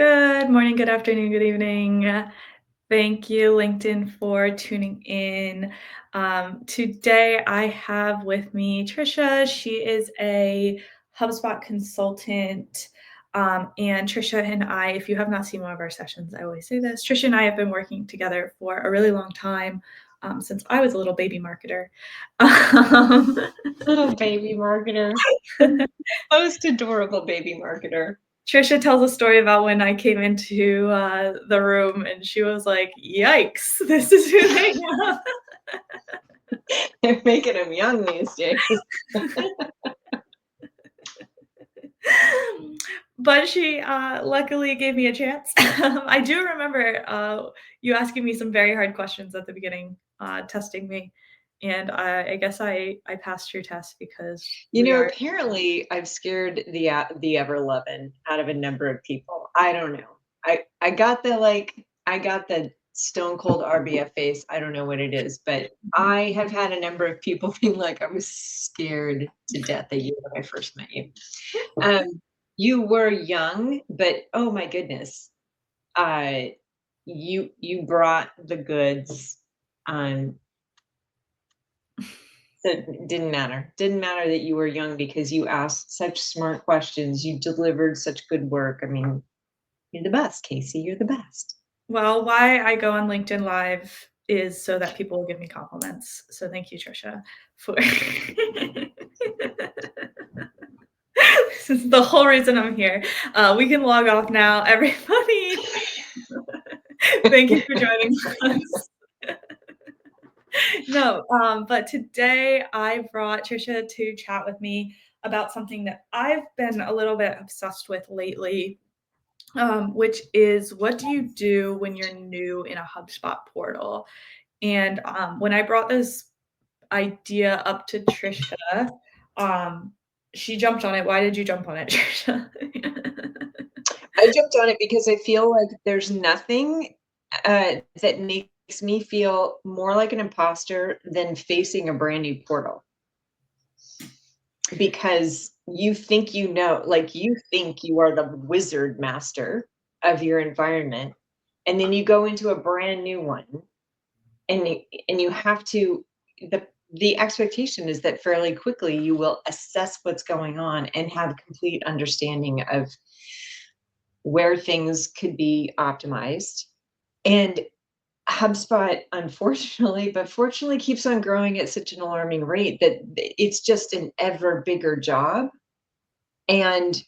Good morning, good afternoon, good evening. Thank you, LinkedIn, for tuning in. Today, I have with me Trisha. She is a HubSpot consultant. And Trisha and I, if you have not seen one of our sessions, I always say this. Trisha and I have been working together for a really long time, since I was a little baby marketer. Um, Little baby marketer. The most adorable baby marketer. Trisha tells a story about when I came into the room and she was like, "Yikes, this is who they are." They're making them young these days. But she luckily gave me a chance. I do remember you asking me some very hard questions at the beginning, testing me, and I guess I passed your test because we are. Apparently I've scared the ever loving out of a number of people. I don't know. I got the stone cold RBF face. I don't know what it is, but I have had a number of people being like, I was scared to death of you when I first met you. You were young, but oh my goodness. Uh you brought the goods. um so it didn't matter that you were young, because you asked such smart questions, you delivered such good work. I mean, you're the best, Casey. You're the best. Well, why I go on LinkedIn Live is so that people will give me compliments. So thank you, Trisha, for this is the whole reason I'm here. We can log off now, everybody. Thank you for joining us. No, but today I brought Trisha to chat with me about something that I've been a little bit obsessed with lately, which is what do you do when you're new in a HubSpot portal? And when I brought this idea up to Trisha, um, she jumped on it. Why did you jump on it, Trisha? I jumped on it because I feel like there's nothing that makes me feel more like an imposter than facing a brand new portal. Because you think you think you are the wizard master of your environment, and then you go into a brand new one, and you have to the expectation is that fairly quickly you will assess what's going on and have complete understanding of where things could be optimized. And HubSpot, unfortunately, but fortunately, keeps on growing at such an alarming rate that it's just an ever bigger job. And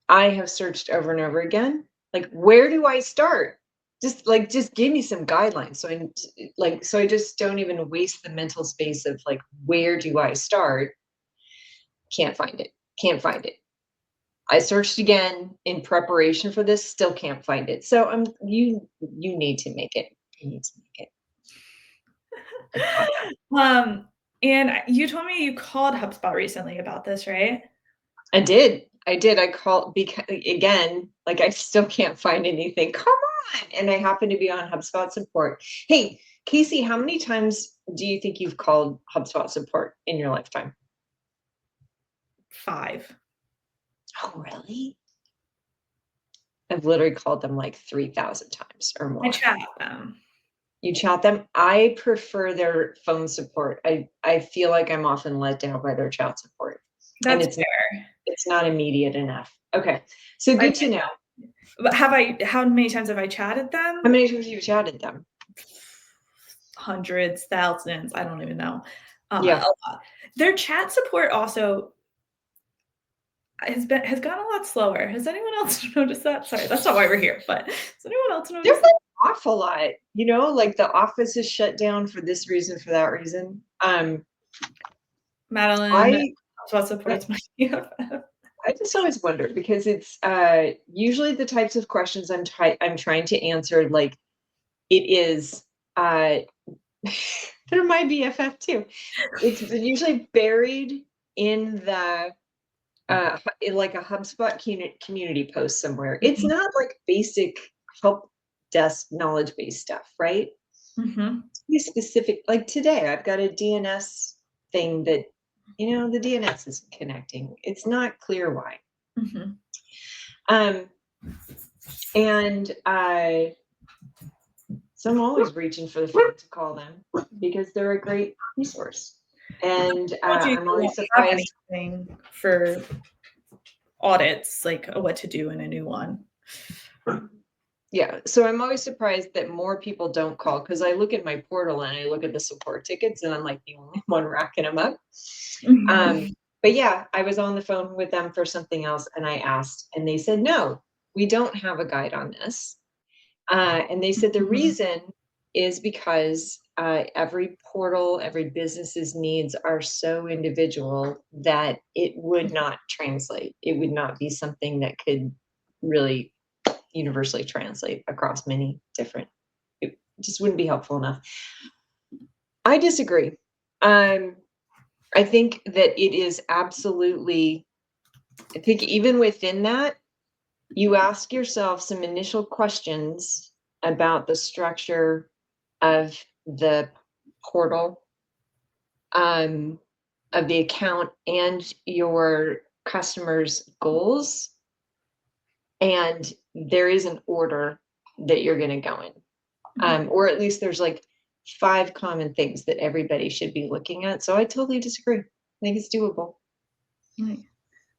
I have searched over and over again, like, where do I start? Just give me some guidelines. So I just don't even waste the mental space of like, where do I start? Can't find it. Can't find it. I searched again in preparation for this, still can't find it. So you need to make it. You need to make it. Um, and you told me you called HubSpot recently about this, right? I did. I did. I called because, again, like, I still can't find anything. Come on. And I happen to be on HubSpot support. Hey, Casey, how many times do you think you've called HubSpot support in your lifetime? 5. Oh, really? I've literally called them like 3,000 times or I more. chat them. You chat them? I prefer their phone support. I feel like I'm often let down by their chat support. And That's fair. it's not immediate enough. Okay. So good to know. But how many times have I chatted them? How many times have you chatted them? Hundreds, thousands, I don't even know. Yeah. A lot. Their chat support also has gotten a lot slower. Has anyone else noticed that? Sorry, that's not why we're here, but has anyone else They're noticed like off a lot, like the office is shut down for this reason, for that reason. Madeline I HubSpot supports my BFF. I just always wonder, because it's usually the types of questions I'm trying to answer. Like, it is they're my BFF too. It's usually buried in the in like a HubSpot community post somewhere. It's not like basic help desk knowledge base stuff, right? Mhm. Be specific. Like today, I've got a DNS thing that, the DNS isn't connecting. It's not clear why. Mhm. Um, And so I'm always reaching for the phone to call them because they're a great resource. And Told you I'm you always won't have surprised. anything for audits, like what to do in a new one. Yeah, so I'm always surprised that more people don't call because I look at my portal and I look at the support tickets and I'm like the only one racking them up. Um, but yeah, I was on the phone with them for something else and I asked, and they said, no, we don't have a guide on this. And they said the Mhm. reason is because every portal, every business's needs are so individual that it would not translate. It would not be something that could really universally translate across many different. It just wouldn't be helpful enough. I disagree. Um, I think that it is absolutely. I think even within that, you ask yourself some initial questions about the structure of the portal, um, of the account, and your customers' goals. And there is an order that you're going to go in, or at least there's like 5 common things that everybody should be looking at. So I totally disagree. I think it's doable. Right.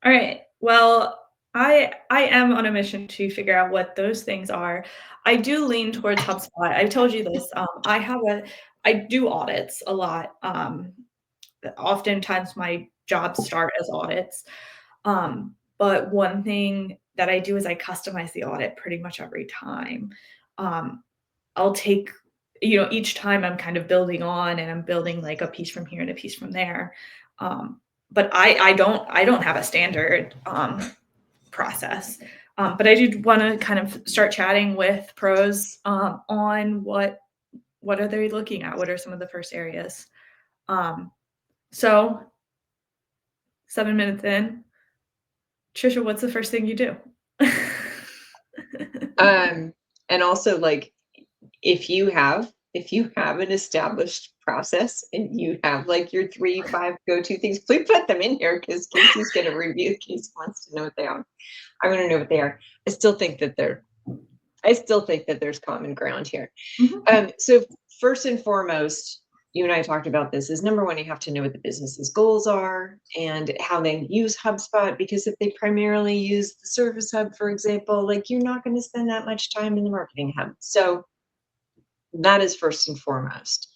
All right. Well, I am on a mission to figure out what those things are. I do lean towards HubSpot. I told you this. I do audits a lot. Oftentimes my jobs start as audits. But one thing that I do is I customize the audit pretty much every time. Um, I'll take, each time I'm kind of building on and I'm building like a piece from here and a piece from there. But I don't have a standard process. But I did want to kind of start chatting with pros on what are they looking at? What are some of the first areas? So 7 minutes in, Trisha, what's the first thing you do? And also, like, if you have an established process and you have like your 3, 5 go-to things, please put them in here because Casey's going to review. Casey wants to know what they are. I want to know what they are. I still think that there's common ground here. Mhm. So first and foremost, you and I talked about this, is number one, you have to know what the business's goals are and how they use HubSpot, because if they primarily use the Service Hub, for example, like, you're not going to spend that much time in the Marketing Hub. So that is first and foremost.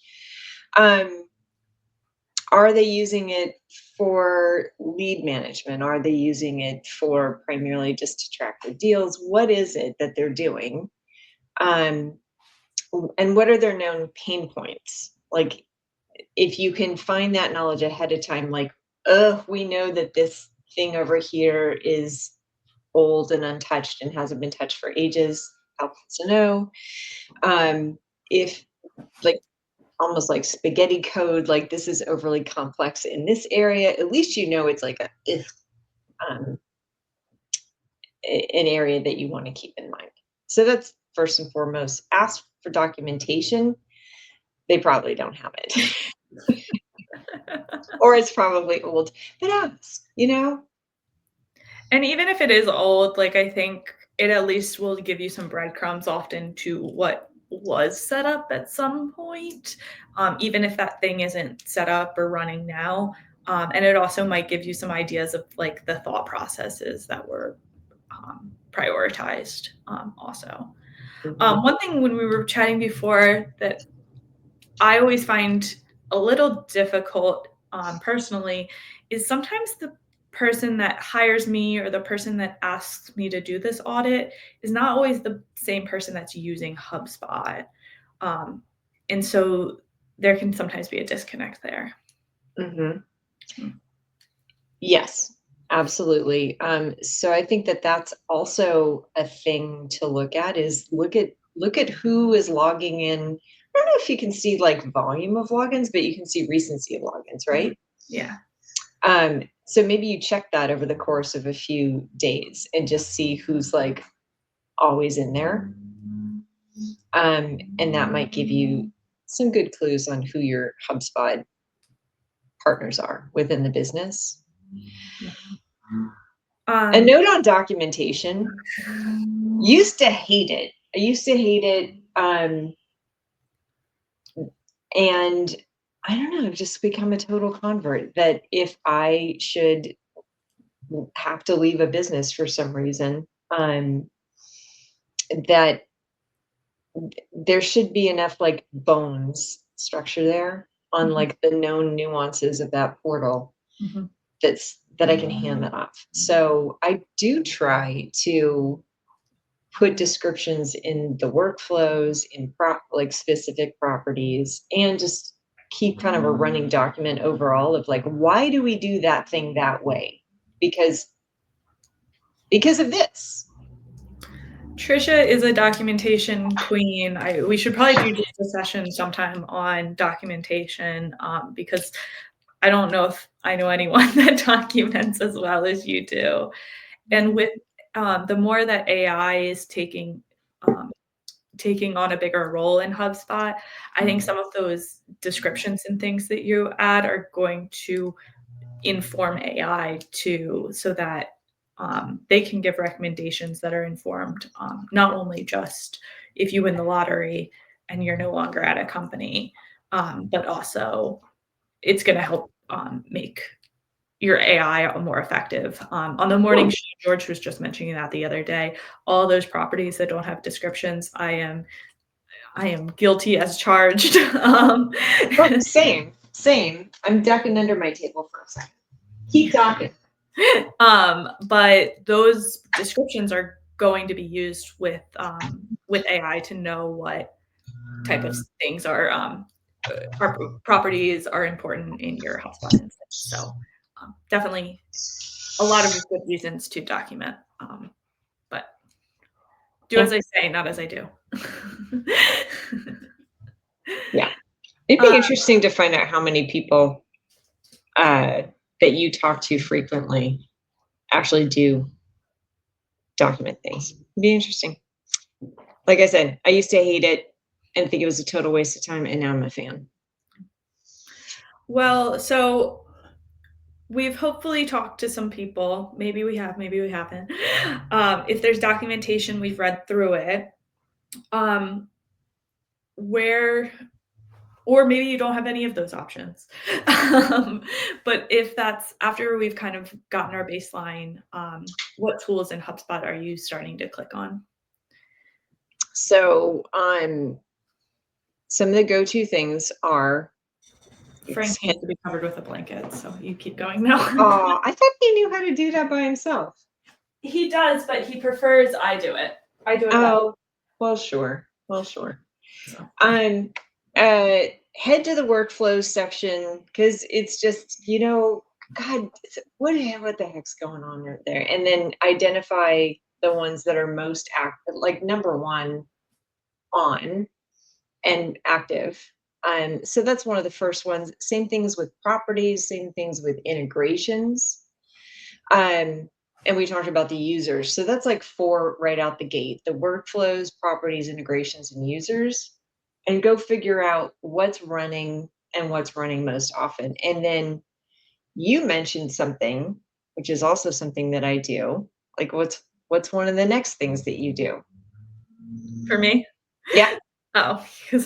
Are they using it for lead management? Are they using it for primarily just to track their deals? What is it that they're doing? Um, and what are their known pain points? Like, if you can find that knowledge ahead of time, like, we know that this thing over here is old and untouched and hasn't been touched for ages, helpful to know. If, like, almost like spaghetti code, like, this is overly complex in this area, at least you know it's like um, an area that you want to keep in mind. So that's first and foremost. Ask for documentation. They probably don't have it. Or it's probably old, but ask. And even if it is old, like, I think it at least will give you some breadcrumbs often to what was set up at some point, even if that thing isn't set up or running now. And it also might give you some ideas of like the thought processes that were prioritized also. Mhm. One thing when we were chatting before that I always find a little difficult personally is sometimes the person that hires me or the person that asks me to do this audit is not always the same person that's using HubSpot. Um, and so there can sometimes be a disconnect there. Mhm. Mm. Yes, absolutely. So I think that that's also a thing to look at, is look at who is logging in. I don't know if you can see like volume of logins, but you can see recency of logins, right? Yeah. So maybe you check that over the course of a few days and just see who's like always in there. And that might give you some good clues on who your HubSpot partners are within the business. A Um, note on documentation. Used to hate it. I used to hate it. And I don't know, I've just become a total convert that if I should have to leave a business for some reason, that there should be enough like bones structure there on mhm, like the known nuances of that portal mhm. that I can hand that off. So I do try to put descriptions in the workflows in like specific properties and just keep kind of a running document overall of like why do we do that thing that way because of this. Trisha is a documentation queen. We should probably do just a session sometime on documentation, because I don't know if I know anyone that documents as well as you do. And with the more that AI is um, taking on a bigger role in HubSpot, I think some of those descriptions and things that you add are going to inform AI too, so that they can give recommendations that are informed, not only just if you win the lottery and you're no longer at a company, but also it's going to help make your AI more effective. On the morning show, George was just mentioning that the other day. All those properties that don't have descriptions, I am guilty as charged. Oh, same. I'm ducking under my table for a second. Keep talking. But those descriptions are going to be used with AI to know what type of things are properties are important in your HubSpot instance. So definitely a lot of good reasons to document. But do as Yeah. I say, not as I do. Yeah. It'd uh, be interesting to find out how many people that you talk to frequently actually do document things. It'd be interesting. Like I said, I used to hate it and think it was a total waste of time, and now I'm a fan. well, so we've hopefully talked to some people. Maybe we have, maybe we haven't. If there's documentation, we've read through it. Um, where or maybe you don't have any of those options. But if that's after we've kind of gotten our baseline, what tools in HubSpot are you starting to click on? So some of the go-to things are Frank needs to be covered with a blanket, so you keep going now. oh, I thought he knew how to do that by himself. He does, but he prefers I do it. I do it better. Oh, well, sure. Well, sure. So. Um, head to the workflows section because it's just, God, what the heck's going on right there? And then identify the ones that are most active, like number one on and active. So that's one of the first ones. Same things with properties, same things with integrations. And we talked about the users. So that's like 4 right out the gate: the workflows, properties, integrations, and users. And go figure out what's running and what's running most often. And then you mentioned something, which is also something that I do. Like what's one of the next things that you do? For me? Yeah. Oh, because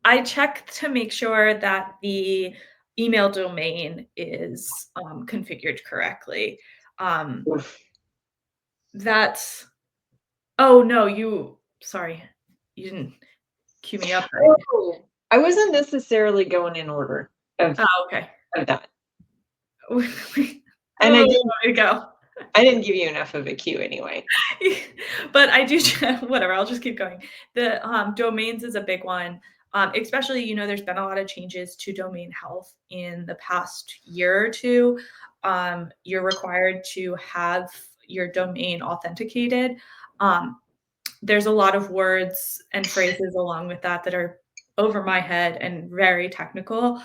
I check to make sure that the email domain is configured correctly. Um, Oof. that's oh no, sorry, you didn't cue me up right. Oh, I wasn't necessarily going in order of, Oh, okay. of that. Oh, And way to go. I didn't give you enough of a cue anyway. But I do whatever, I'll just keep going. The, domains is a big one, especially, there's been a lot of changes to domain health in the past year or 2. You're required to have your domain authenticated. Um, there's a lot of words and phrases along with that that are over my head and very technical.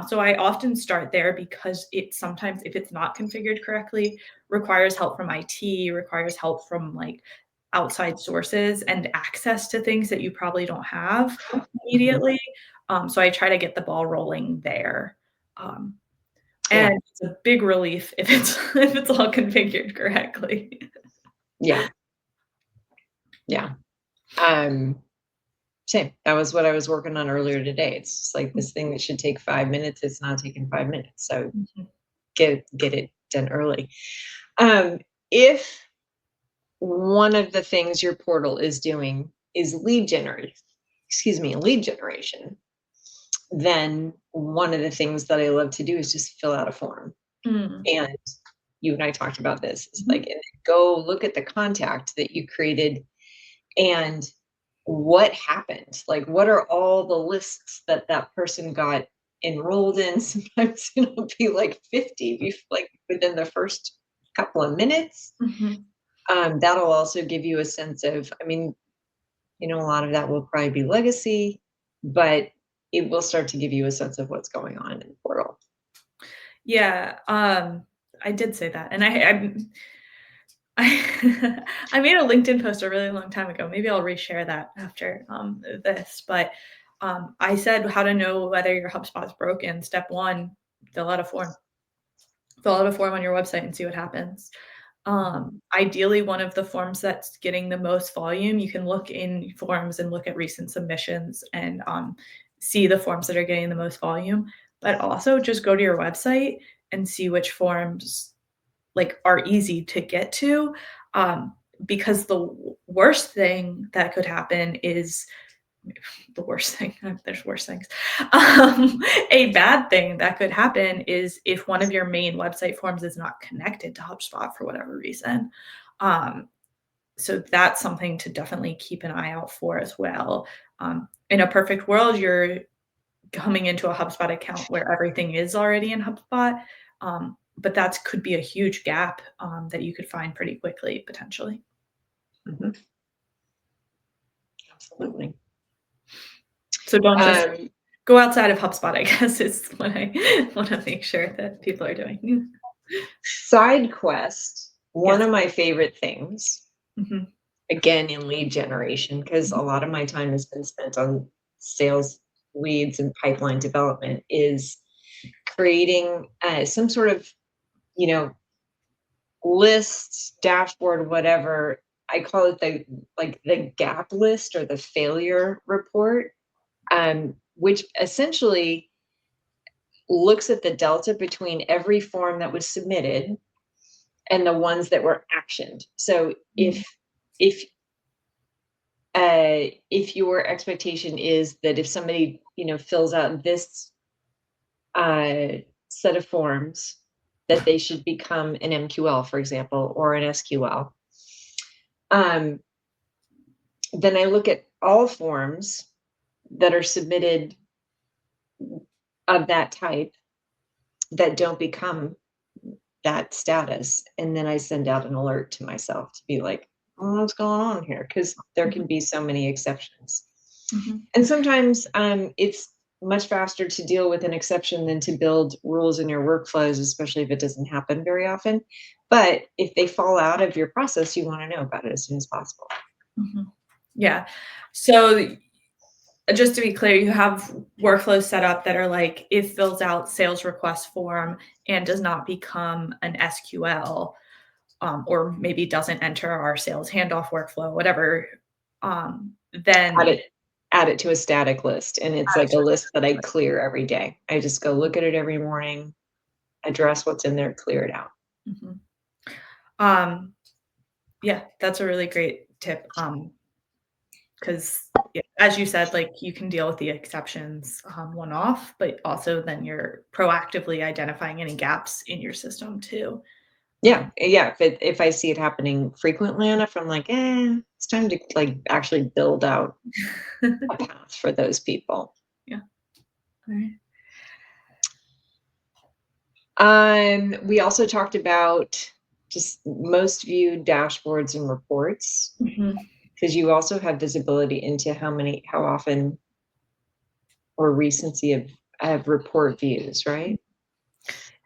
So I often start there because it sometimes, if it's not configured correctly, requires help from IT, requires help from like outside sources and access to things that you probably don't have Mhm. immediately. So I try to get the ball rolling there. Um, Yeah. And it's a big relief if it's if it's all configured correctly. Yeah. Yeah. Um, Same. That was what I was working on earlier today. It's just like this thing that should take 5 minutes, it's not taking 5 minutes. So Mhm. get it done early. If one of the things your portal is doing is lead generation, then one of the things that I love to do is just fill out a form. Mm. And you and I talked about this. It's like, Mhm. and go look at the contact that you created and what happened. Like, what are all the lists that that person got enrolled in? Sometimes it'll be like 50, like within the first couple of minutes. Mhm. That'll also give you a sense of, I mean, a lot of that will probably be legacy, but it will start to give you a sense of what's going on in the portal. Yeah, I did say that, and I made a LinkedIn post a really long time ago. Maybe I'll reshare that after, this, but, I said how to know whether your HubSpot is broken. Step 1, fill out a form. Fill out a form on your website and see what happens. Ideally, one of the forms that's getting the most volume, you can look in forms and look at recent submissions and see the forms that are getting the most volume. But also just go to your website and see which forms like are easy to get to. Because the worst thing that could happen is the worst thing, there's worse things. A bad thing that could happen is if one of your main website forms is not connected to HubSpot for whatever reason. Um, so that's something to definitely keep an eye out for as well. In a perfect world, you're coming into a HubSpot account where everything is already in HubSpot. But that could be a huge gap that you could find pretty quickly, potentially. Mhm, absolutely. So don't just Um, go outside of HubSpot, I guess, is what I wanna make sure that people are doing. Side quest, one Yes. of my favorite things, Mhm, again in lead generation, because a mhm, lot of my time has been spent on sales leads and pipeline development, is creating some sort of, you know, list, dashboard, whatever. I call it the gap list or the failure report, which essentially looks at the delta between every form that was submitted and the ones that were actioned. So mhm, if if your expectation is that if somebody fills out this uh, set of forms, that they should become an MQL, for example, or an SQL, um, then I look at all forms that are submitted of that type that don't become that status, and then I send out an alert to myself to be like, "Oh, what's going on here?" Because there mhm, can be so many exceptions. mhm. And sometimes it's much faster to deal with an exception than to build rules in your workflows, especially if it doesn't happen very often. But if they fall out of your process, you want to know about it as soon as possible. Mhm. Yeah. So, just to be clear, you have workflows set up that are like, if fills out sales request form and does not become an SQL, or maybe doesn't enter our sales handoff workflow, whatever, Add then it add it to a static list, and it's add it like to a a list that I static clear every day. I just go list. look at it every morning, address what's in there, clear it out. Mhm. Um, yeah, that's a really great tip, 'cause, yeah, as you said, like, you can deal with the exceptions, one-off, but also then you're proactively identifying any gaps in your system too. Yeah, Um, yeah. If I see it happening frequently enough, I'm like, it's time to like actually build out a path for those people. yeah, alright. We also talked about just most viewed dashboards and reports, Mhm. because you also have visibility into how often or recency of report views, right?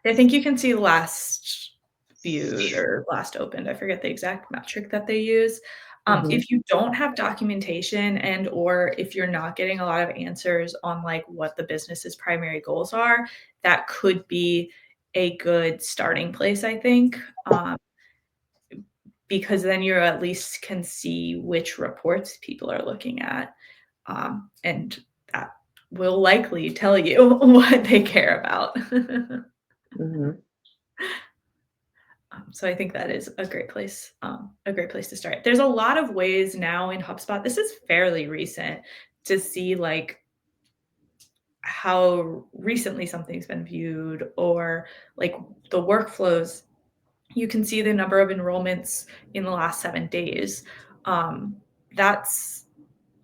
I think you can see last viewed or last opened, I forget the exact metric that they use. Mhm. If you don't have documentation and or if you're not getting a lot of answers on, like, what the business's primary goals are, that could be a good starting place, I think, because then you at least can see which reports people are looking at, and that will likely tell you what they care about. Mhm. So I think that is a great place to start. There's a lot of ways now in HubSpot. This is fairly recent to see like how recently something's been viewed or like the workflows. You can see the number of enrollments in the last 7 days. That's,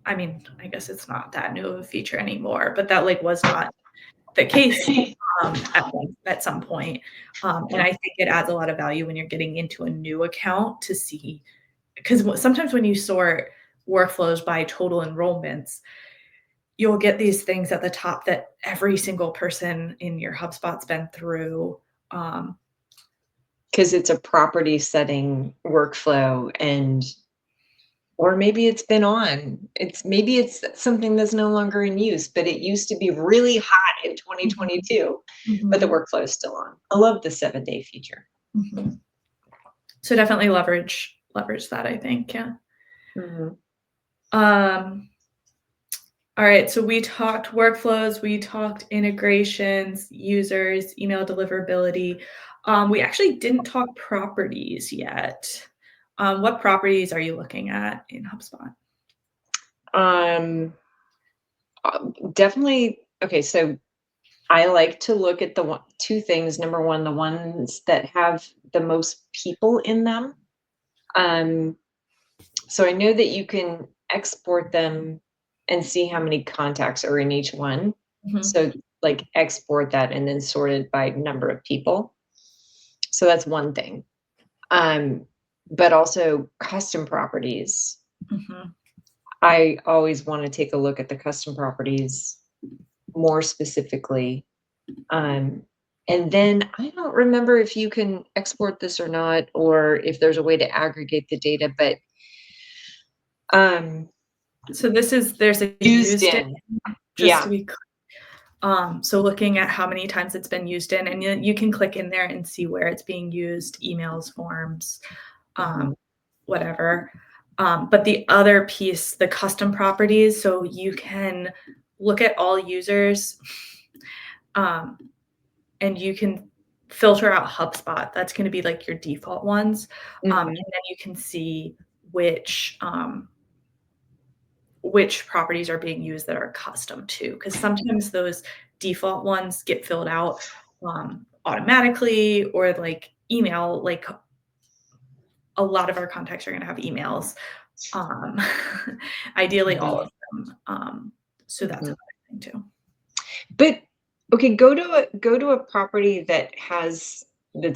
I mean, I guess it's not that new of a feature anymore, but that like was not the case at some point. And I think it adds a lot of value when you're getting into a new account to see, because sometimes when you sort workflows by total enrollments, you'll get these things at the top that every single person in your HubSpot's been through. Um, 'Cause it's a property setting workflow or maybe it's been on. Maybe it's something that's no longer in use, but it used to be really hot in mhm, 2022, but the mhm, workflow is still on. I love the 7-day feature. mhm. So definitely leverage that, I think, yeah. Mhm. Um, all right, so we talked workflows, we talked integrations, users, email deliverability. We actually didn't talk properties yet. What properties are you looking at in HubSpot? Um, Definitely okay, so I like to look at the 2 things. Number 1, the ones that have the most people in them. Um, so I know that you can export them and see how many contacts are in each one. Mhm, So, like, export that and then sort it by number of people. So that's one thing. Um, but also custom properties. mhm. I always wanna take a look at the custom properties more specifically. Um, and then I don't remember if you can export this or not, or if there's a way to aggregate the data, but um, So there's a used used in, in. just to Yeah. be clear. So looking at how many times it's been used in, and you can click in there and see where it's being used, emails, forms, um, Mhm. whatever. But the other piece, the custom properties, so you can look at all users, um, and you can filter out HubSpot. That's going to be like your default ones, and Mhm. then you can see which properties are being used that are custom to, because sometimes those default ones get filled out automatically, or like email, like a lot of our contacts are going to have emails, um, ideally all Mhm. of them. So that's Mhm. another thing too. But okay, go to a property that's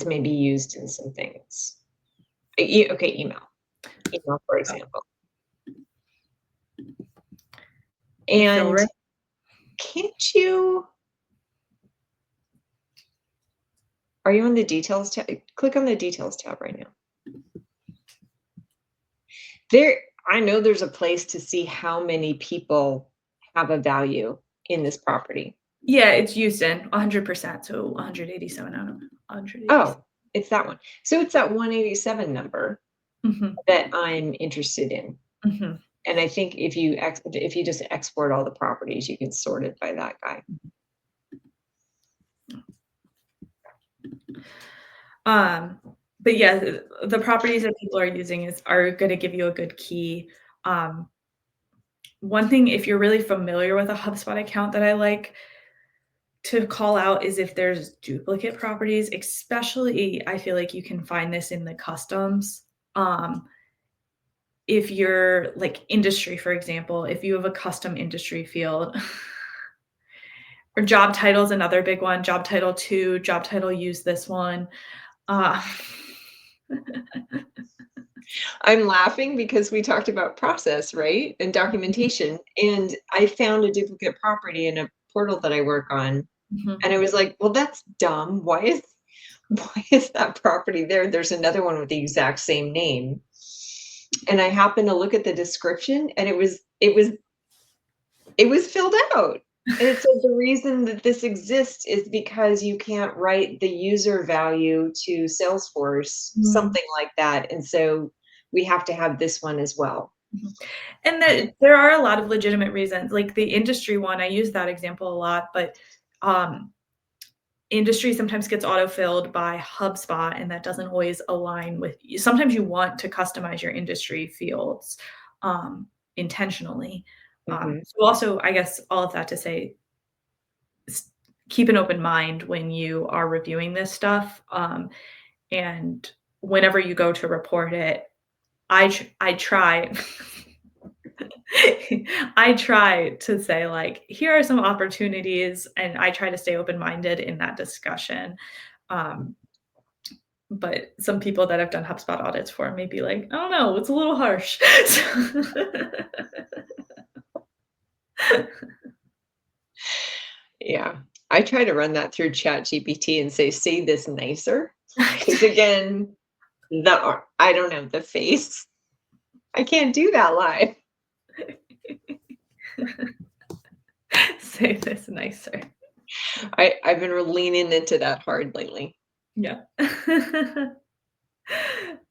maybe used in some things. Okay, email, for Oh, example. I feel And right. can't you are you on the details tab? Click on the details tab right now. There I know there's a place to see how many people have a value in this property. Yeah, it's used in 100%. So 187 out of 187. Oh, it's that one. So it's that 187 number Hmm. that I'm interested in. Hmm. And I think if you just export all the properties, you can sort it by that guy. Um, but yeah, the properties that people are using are going to give you a good key. Um, One thing, if you're really familiar with a HubSpot account, that I like to call out is if there's duplicate properties, especially I feel like you can find this in the customs. Um, if you're like industry, for example, if you have a custom industry field, or job title is another big one. Job title two, job title use this one. Uh, I'm laughing because we talked about process, right? And documentation. And I found a duplicate property in a portal that I work on. Mhm. And I was like, well, that's dumb. Why is that property there? There's another one with the exact same name. And I happened to look at the description and it was filled out. And it says the reason that this exists is because you can't write the user value to Salesforce, Mhm, something like that, and so we have to have this one as well. mhm. And there are a lot of legitimate reasons, like the industry one, I use that example a lot, but, um, industry sometimes gets autofilled by HubSpot, and that doesn't always align with sometimes you want to customize your industry fields, um, intentionally. Mhm, So also, I guess all of that to say, s keep an open mind when you are reviewing this stuff, and whenever you go to report it, I try I try to say, like, "Here are some opportunities," and I try to stay open-minded in that discussion, um, but some people that have done HubSpot audits for may be like, "I don't know, it's a little harsh." So yeah. I try to run that through ChatGPT and say this nicer, because again, I don't know, the face, I can't do that live. say this nicer. I've been leaning into that hard lately. Yeah.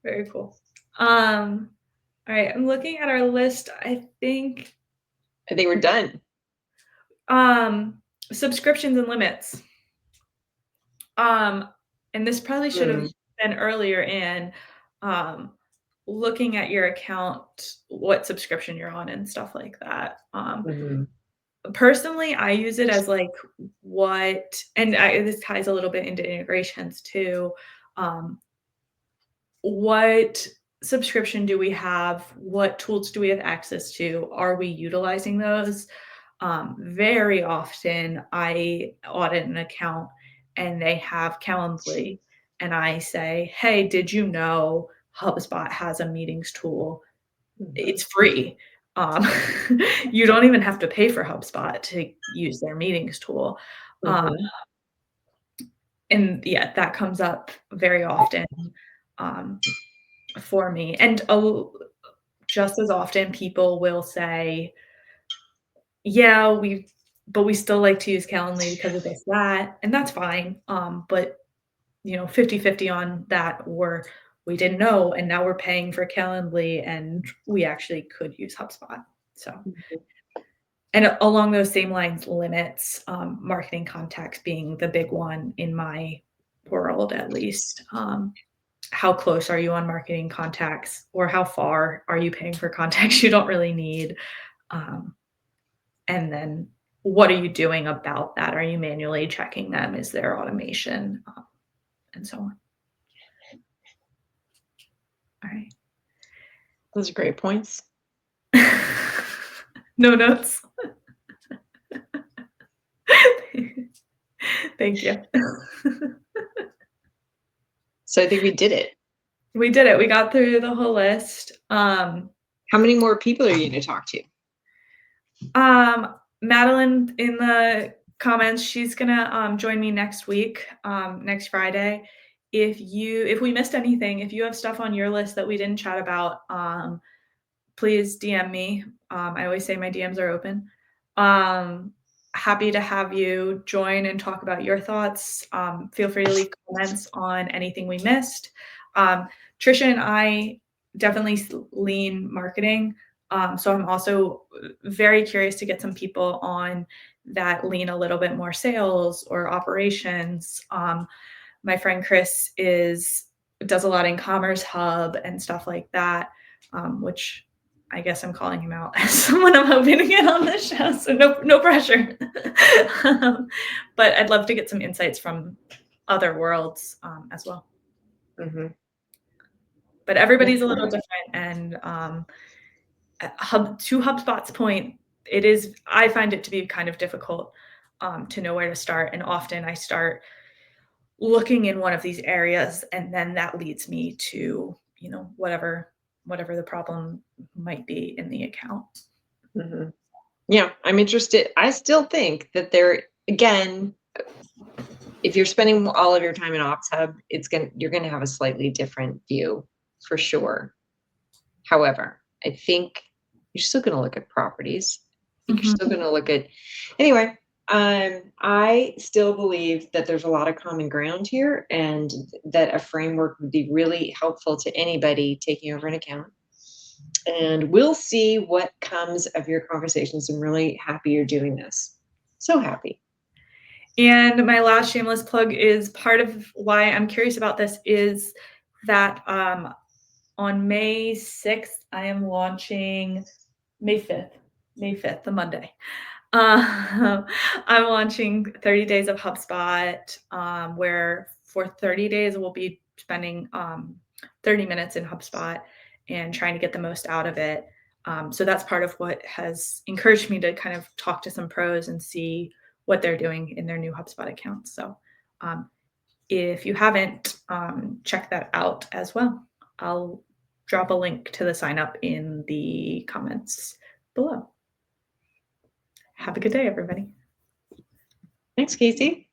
Very cool. Alright, I'm looking at our list. I think, I think we're done. um, subscriptions and limits. Um, and this probably should have Mm, been earlier in, um, looking at your account, what subscription you're on and stuff like that. mhm, Personally, I use it as, like, this ties a little bit into integrations too. Um, what subscription do we have? What tools do we have access to? Are we utilizing those? Very often, I audit an account and they have Calendly, and I say, "Hey, did you know HubSpot has a meetings tool? mhm, It's free." Um, you don't even have to pay for HubSpot to use their meetings tool. Um, mhm, and yeah, that comes up very often, um, for me. And just as often, people will say, "Yeah, we still like to use Calendly because of this, that," and that's fine, but, 50-50 on that, or we didn't know, and now we're paying for Calendly, and we actually could use HubSpot. So, mhm, and along those same lines, limits, marketing contacts being the big one in my world, at least. How close are you on marketing contacts, or how far are you paying for contacts you don't really need? Um, and then what are you doing about that? Are you manually checking them? Is there automation? And so on. All right. those are great points. No notes. Thank you. So I think we did it. We did it. We got through the whole list. How many more people are you gonna talk to? Madeline in the comments, she's gonna join me next week, next Friday. If we missed anything, if you have stuff on your list that we didn't chat about, please DM me. I always say my DMs are open. Um, Happy to have you join and talk about your thoughts. Feel free to leave comments on anything we missed. Um, Trisha and I definitely lean marketing. So I'm also very curious to get some people on that lean a little bit more sales or operations. My friend Chris does a lot in Commerce Hub and stuff like that, which I guess I'm calling him out as someone I'm hoping to get on this show. So no pressure. um, but I'd love to get some insights from other worlds as well. Mhm. But Yeah. everybody's a little different, and to HubSpot's point, I find it to be kind of difficult to know where to start, and often I start looking in one of these areas, and then that leads me to, whatever the problem might be in the account. Mhm. Yeah, I'm interested. I still think that again, if you're spending all of your time in Ops Hub, you're gonna have a slightly different view for sure. However, I think you're still gonna look at properties. I think you're Mhm. still gonna look at anyway. I still believe that there's a lot of common ground here and that a framework would be really helpful to anybody taking over an account. And we'll see what comes of your conversations. I'm really happy you're doing this. So happy. And my last shameless plug is part of why I'm curious about this is that on May 6th, I am launching May 5th, the Monday. I'm launching 30 days of HubSpot, where for 30 days we'll be spending 30 minutes in HubSpot and trying to get the most out of it. So that's part of what has encouraged me to kind of talk to some pros and see what they're doing in their new HubSpot accounts. So if you haven't, check that out as well. I'll drop a link to the sign up in the comments below. Have a good day, everybody. Thanks, Casey.